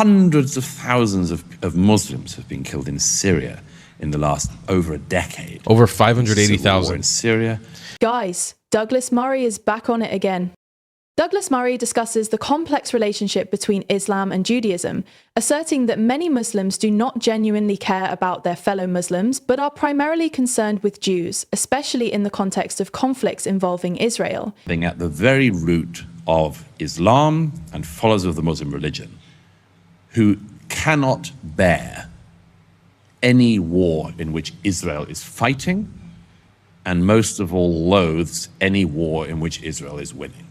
hundreds of thousands of Muslims have been killed in Syria in the last over a decade. Over 580,000 in Syria. Guys, Douglas Murray is back on it again. Douglas Murray discusses the complex relationship between Islam and Judaism, asserting that many Muslims do not genuinely care about their fellow Muslims, but are primarily concerned with Jews, especially in the context of conflicts involving Israel. Being at the very root of Islam and followers of the Muslim religion, who cannot bear any war in which Israel is fighting, and most of all loathes any war in which Israel is winning.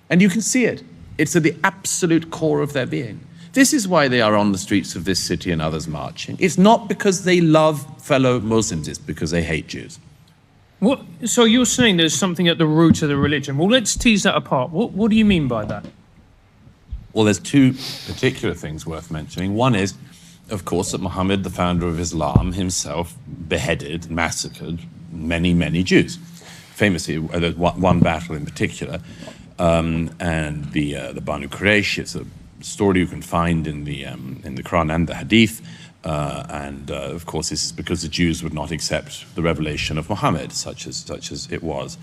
And you can see it. It's at the absolute core of their being. This is why they are on the streets of this city and others marching. It's not because they love fellow Muslims, it's because they hate Jews. So you're saying there's something at the root of the religion. Well, let's tease that apart. What do you mean by that? Well, there's two particular things worth mentioning. One is, of course, that Muhammad, the founder of Islam, himself beheaded, massacred many, many Jews. Famously, there's one battle in particular, and the Banu Quraysh. It's a story you can find in the Quran and the Hadith, of course, this is because the Jews would not accept the revelation of Muhammad, such as it was,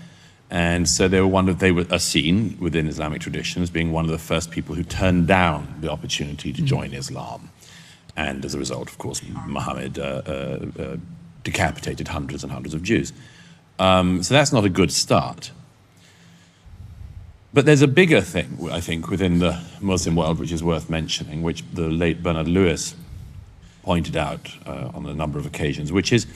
and so they were seen within Islamic tradition as being one of the first people who turned down the opportunity to join Islam, and as a result, of course, Muhammad decapitated hundreds and hundreds of Jews. So that's not a good start. But there's a bigger thing, I think, within the Muslim world which is worth mentioning, which the late Bernard Lewis pointed out on a number of occasions, which is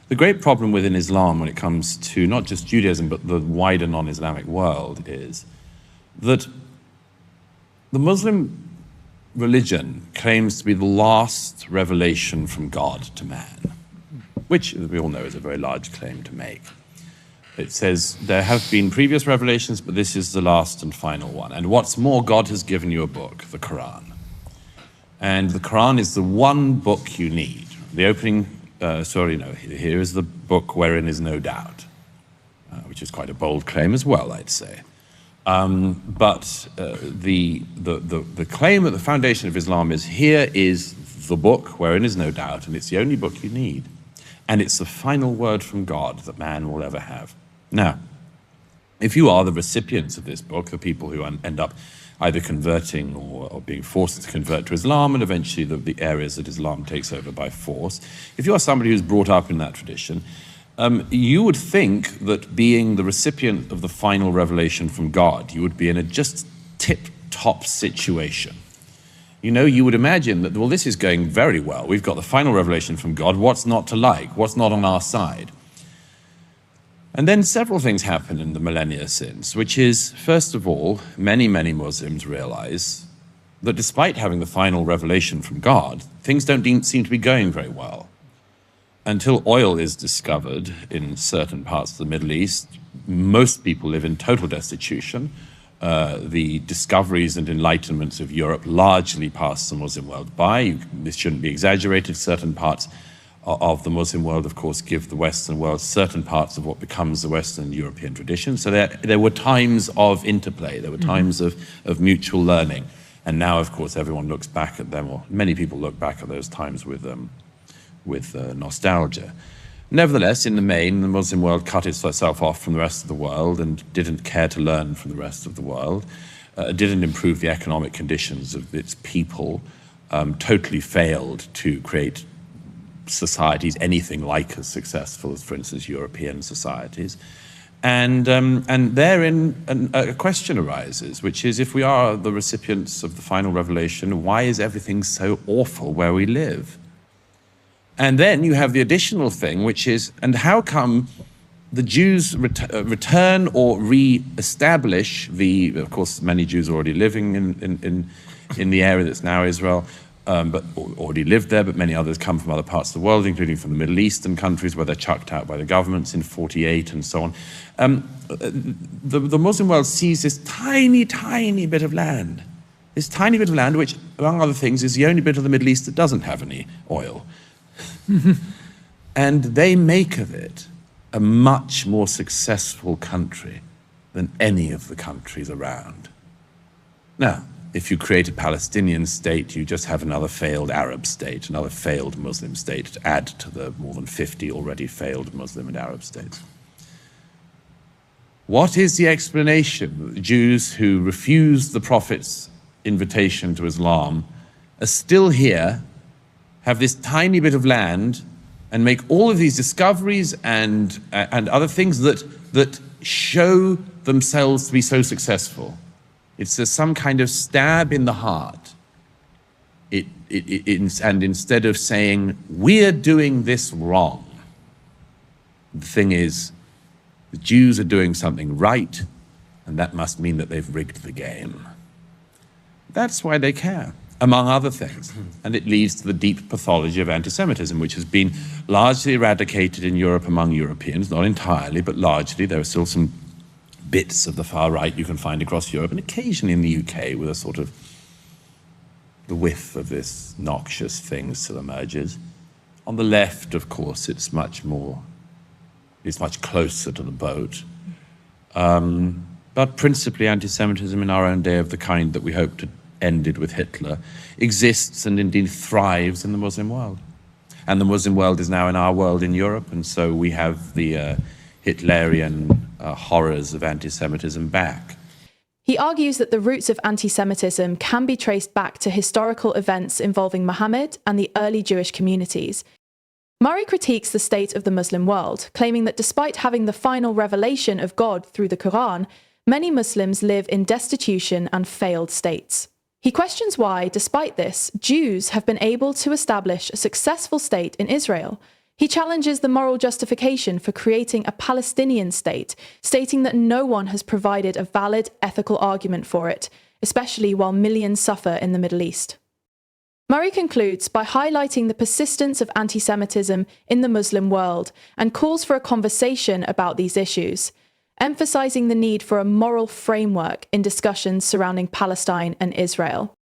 the great problem within Islam when it comes to not just Judaism but the wider non-Islamic world is that the Muslim religion claims to be the last revelation from God to man, which, as we all know, is a very large claim to make. It says there have been previous revelations, but this is the last and final one. And what's more, God has given you a book, the Quran. And the Quran is the one book you need. The opening, here is the book wherein is no doubt, which is quite a bold claim as well, I'd say. But the claim at the foundation of Islam is, here is the book wherein is no doubt, and it's the only book you need. And it's the final word from God that man will ever have. Now, if you are the recipients of this book, the people who end up either converting or being forced to convert to Islam, and eventually the areas that Islam takes over by force, if you are somebody who's brought up in that tradition, you would think that being the recipient of the final revelation from God, you would be in a just tip-top situation. You know, you would imagine that, well, this is going very well. We've got the final revelation from God. What's not to like? What's not on our side? And then several things happen in the millennia since, which is, first of all, many, many Muslims realize that despite having the final revelation from God, things don't seem to be going very well. Until oil is discovered in certain parts of the Middle East, most people live in total destitution. The discoveries and enlightenments of Europe largely passed the Muslim world by. This shouldn't be exaggerated. Certain parts of the Muslim world, of course, give the Western world certain parts of what becomes the Western European tradition. So there were times of interplay. There were times of mutual learning. And now, of course, everyone looks back at them, or many people look back at those times with nostalgia. Nevertheless, in the main, the Muslim world cut itself off from the rest of the world and didn't care to learn from the rest of the world, didn't improve the economic conditions of its people, totally failed to create societies anything like as successful as, for instance, European societies. And therein a question arises, which is, if we are the recipients of the final revelation, why is everything so awful where we live? And then you have the additional thing, which is, and how come the Jews return or re-establish of course, many Jews are already living in the area that's now Israel, but already lived there, but many others come from other parts of the world, including from the Middle Eastern countries where they're chucked out by the governments in 48 and so on. The Muslim world sees this tiny, tiny bit of land. This tiny bit of land, which, among other things, is the only bit of the Middle East that doesn't have any oil. And they make of it a much more successful country than any of the countries around. Now, if you create a Palestinian state, you just have another failed Arab state, another failed Muslim state to add to the more than 50 already failed Muslim and Arab states. What is the explanation that the Jews who refused the Prophet's invitation to Islam are still here, have this tiny bit of land, and make all of these discoveries and other things that show themselves to be so successful? It's some kind of stab in the heart. And instead of saying, we're doing this wrong, the thing is, the Jews are doing something right, and that must mean that they've rigged the game. That's why they care, among other things. And it leads to the deep pathology of anti-Semitism, which has been largely eradicated in Europe among Europeans, not entirely, but largely. There are still some bits of the far right you can find across Europe, and occasionally in the UK with a sort of the whiff of this noxious thing still emerges. On the left, of course, it's much closer to the boat. But principally anti-Semitism in our own day, of the kind that we hoped had ended with Hitler, exists and indeed thrives in the Muslim world. And the Muslim world is now in our world in Europe, and so we have the Hitlerian horrors of anti-Semitism back. He argues that the roots of anti-Semitism can be traced back to historical events involving Muhammad and the early Jewish communities. Murray critiques the state of the Muslim world, claiming that despite having the final revelation of God through the Quran, many Muslims live in destitution and failed states. He questions why, despite this, Jews have been able to establish a successful state in Israel. He challenges the moral justification for creating a Palestinian state, stating that no one has provided a valid ethical argument for it, especially while millions suffer in the Middle East. Murray concludes by highlighting the persistence of anti-Semitism in the Muslim world and calls for a conversation about these issues, emphasizing the need for a moral framework in discussions surrounding Palestine and Israel.